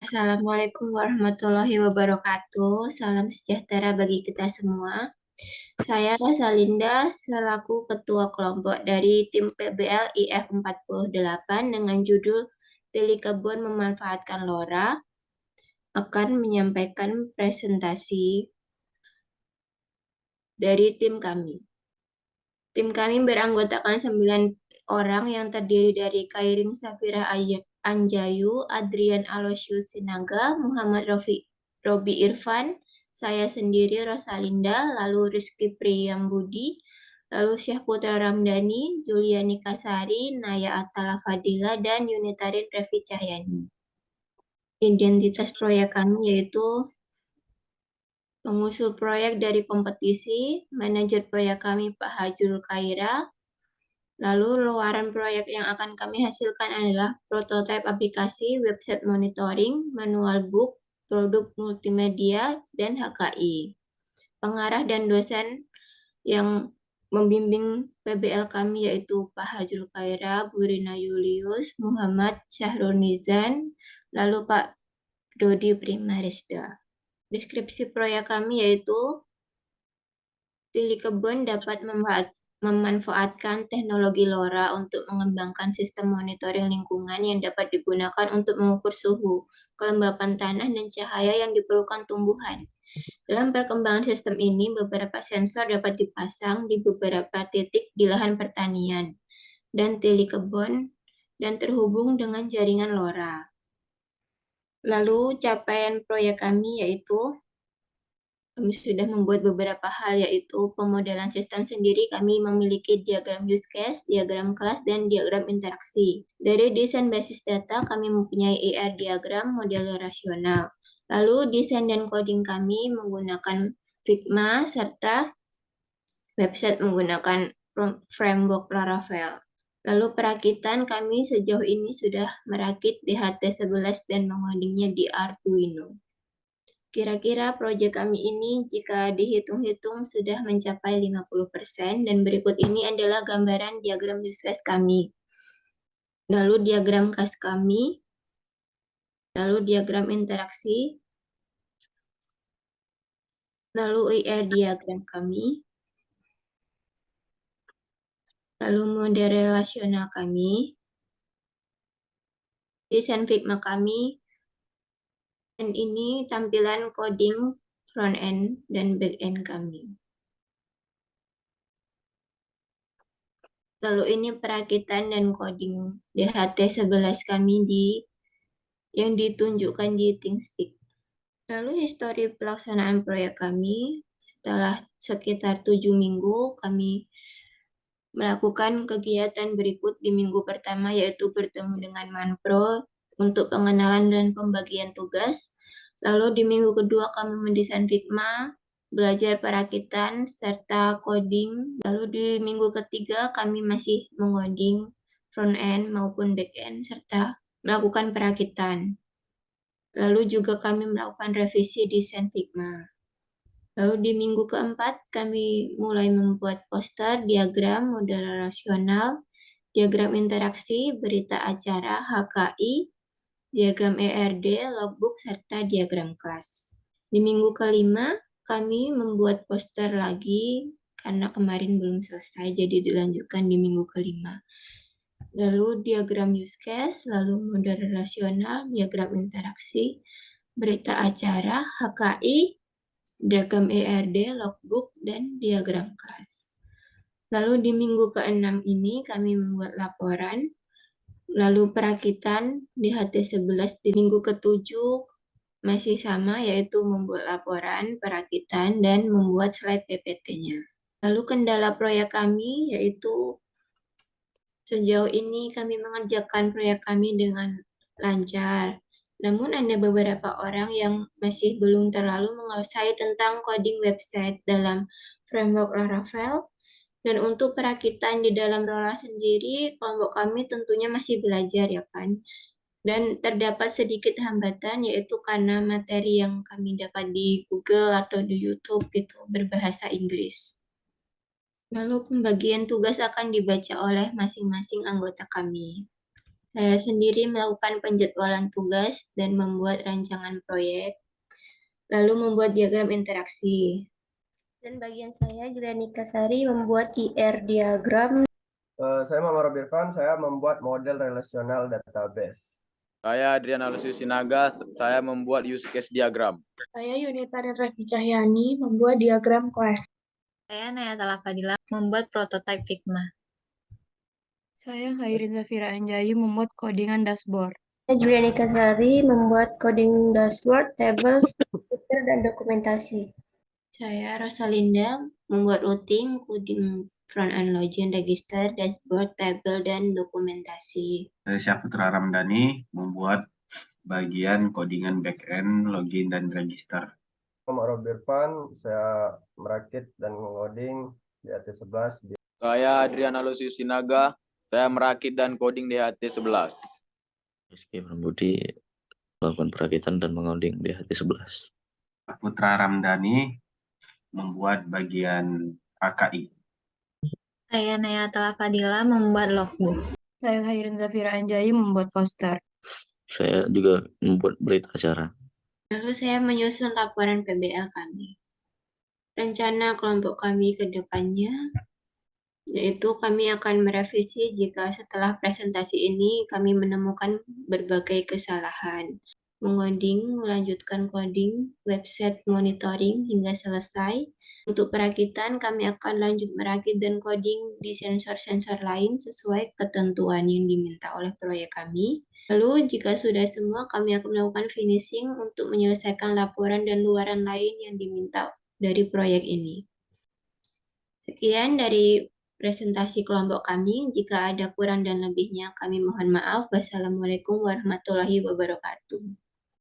Assalamualaikum warahmatullahi wabarakatuh. Salam sejahtera bagi kita semua. Saya Rosalinda selaku Ketua Kelompok dari tim PBL IF 48 dengan judul Tili Kebun Memanfaatkan LoRa akan menyampaikan presentasi dari tim kami. Tim kami beranggotakan 9 orang yang terdiri dari Kairin Safira Anjayu, Adrian Alosius Sinaga, Muhammad Robi Irfan, saya sendiri Rosalinda, lalu Rizky Priyambudi, lalu Syah Putra Ramdhani, Juliani Kasari, Naya Atala Fadila, dan Yunitarin Revi Cahyani. Identitas proyek kami yaitu pengusul proyek dari kompetisi, manajer proyek kami Pak Hajul Kaira. Lalu luaran proyek yang akan kami hasilkan adalah prototipe aplikasi, website monitoring, manual book, produk multimedia, dan HKI. Pengarah dan dosen yang membimbing PBL kami yaitu Pak Hajul Kaira, Bu Rina Julius, Muhammad Syahrul Nizan, lalu Pak Dodi Primarisda. Deskripsi proyek kami yaitu Tili Kebun dapat memanfaatkan teknologi LoRa untuk mengembangkan sistem monitoring lingkungan yang dapat digunakan untuk mengukur suhu, kelembapan tanah, dan cahaya yang diperlukan tumbuhan. Dalam perkembangan sistem ini, beberapa sensor dapat dipasang di beberapa titik di lahan pertanian dan tili kebun dan terhubung dengan jaringan LoRa. Lalu capaian proyek kami yaitu kami sudah membuat beberapa hal yaitu pemodelan sistem sendiri. Kami memiliki diagram use case, diagram kelas, dan diagram interaksi. Dari desain basis data, kami mempunyai ER diagram model rasional. Lalu desain dan coding kami menggunakan Figma serta website menggunakan framework Laravel. Lalu perakitan kami sejauh ini sudah merakit DHT11 dan mengodingnya di Arduino. Kira-kira proyek kami ini jika dihitung-hitung sudah mencapai 50% dan berikut ini adalah gambaran diagram use case kami. Lalu diagram case kami, lalu diagram interaksi, lalu IR diagram kami, lalu model relasional kami, desain Figma kami, dan ini tampilan coding front end dan back end kami. Lalu ini perakitan dan coding DHT11 kami yang ditunjukkan di ThinkSpeak. Lalu histori pelaksanaan proyek kami, setelah sekitar 7 minggu, kami melakukan kegiatan berikut di minggu pertama, yaitu bertemu dengan Manpro untuk pengenalan dan pembagian tugas. Lalu di minggu kedua kami mendesain Figma, belajar perakitan, serta coding. Lalu di minggu ketiga kami masih mengoding front end maupun back end, serta melakukan perakitan. Lalu juga kami melakukan revisi desain Figma. Lalu di minggu keempat, kami mulai membuat poster, diagram, model rasional, diagram interaksi, berita acara, HKI, diagram ERD, logbook, serta diagram kelas. Di minggu kelima, kami membuat poster lagi karena kemarin belum selesai, jadi dilanjutkan di minggu kelima. Lalu diagram use case, lalu model relasional, diagram interaksi, berita acara, HKI, diagram ERD, logbook, dan diagram kelas. Lalu di minggu ke-6 ini kami membuat laporan, lalu perakitan di HT11 di minggu ke-7 masih sama, yaitu membuat laporan, perakitan, dan membuat slide PPT-nya. Lalu kendala proyek kami yaitu sejauh ini kami mengerjakan proyek kami dengan lancar. Namun ada beberapa orang yang masih belum terlalu menguasai tentang coding website dalam framework Laravel. Dan untuk perakitan di dalam Rola sendiri, kelompok kami tentunya masih belajar ya kan. Dan terdapat sedikit hambatan yaitu karena materi yang kami dapat di Google atau di YouTube gitu berbahasa Inggris. Lalu pembagian tugas akan dibaca oleh masing-masing anggota kami. Saya sendiri melakukan penjadwalan tugas dan membuat rancangan proyek, lalu membuat diagram interaksi. Dan bagian saya, Julianika Sari, membuat IR diagram. Saya Muhammad Robirfan, saya membuat model relasional database. Saya Adriana Lucius Sinaga, saya membuat use case diagram. Saya Yunita Revi Cahyani, membuat diagram kelas. Saya Nayatala Fadila, membuat prototipe Figma. Saya Khairin Zafira Anjayu, membuat codingan dashboard. Saya Julianika Sari, membuat coding dashboard, tables, filter, dan dokumentasi. Saya Rosalinda, membuat routing, coding front-end login, register, dashboard, table, dan dokumentasi. Saya Syahputra Ramdhani, membuat bagian codingan backend, login, dan register. Muhammad Robirfan, saya merakit dan mengoding di AT11. Saya Adriana Lucius Sinaga, saya merakit dan coding di HT11. Rizky Prambudi melakukan perakitan dan mengoding di HT11. Putra Ramdhani membuat bagian AKI. Saya Nayatala Fadila, membuat logbook. Saya Khairin Zafira Anjayu, membuat poster. Saya juga membuat berita acara. Lalu saya menyusun laporan PBL kami. Rencana kelompok kami ke depannya, yaitu kami akan merevisi jika setelah presentasi ini kami menemukan berbagai kesalahan. Mengoding, melanjutkan coding, website monitoring hingga selesai. Untuk perakitan, kami akan lanjut merakit dan coding di sensor-sensor lain sesuai ketentuan yang diminta oleh proyek kami. Lalu, jika sudah semua, kami akan melakukan finishing untuk menyelesaikan laporan dan luaran lain yang diminta dari proyek ini. Sekian dari presentasi kelompok kami. Jika ada kurang dan lebihnya, kami mohon maaf. Wassalamualaikum warahmatullahi wabarakatuh.